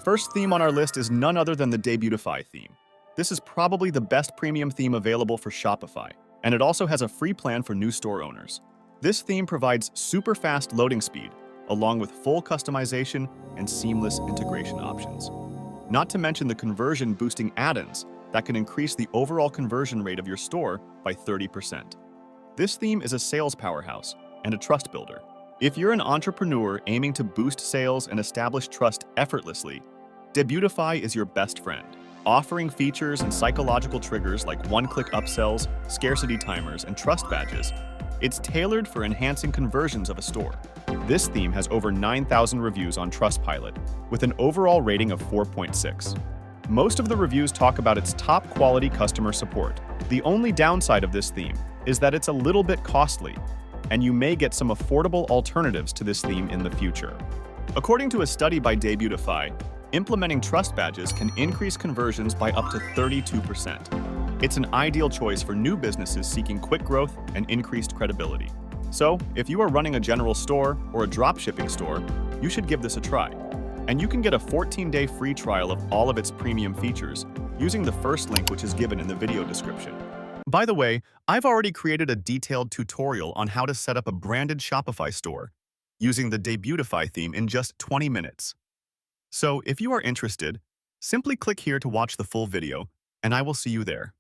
first theme on our list is none other than the Debutify theme. This is probably the best premium theme available for Shopify, and it also has a free plan for new store owners. This theme provides super fast loading speed, along with full customization and seamless integration options. Not to mention the conversion-boosting add-ins that can increase the overall conversion rate of your store by 30%. This theme is a sales powerhouse and a trust builder. If you're an entrepreneur aiming to boost sales and establish trust effortlessly, Debutify is your best friend. Offering features and psychological triggers like one-click upsells, scarcity timers, and trust badges, it's tailored for enhancing conversions of a store. This theme has over 9,000 reviews on Trustpilot, with an overall rating of 4.6. Most of the reviews talk about its top-quality customer support. The only downside of this theme is that it's a little bit costly, and you may get some affordable alternatives to this theme in the future. According to a study by Debutify, implementing trust badges can increase conversions by up to 32%. It's an ideal choice for new businesses seeking quick growth and increased credibility. So, if you are running a general store or a dropshipping store, you should give this a try. And you can get a 14-day free trial of all of its premium features using the first link which is given in the video description. By the way, I've already created a detailed tutorial on how to set up a branded Shopify store using the Debutify theme in just 20 minutes. So if you are interested, simply click here to watch the full video, and I will see you there.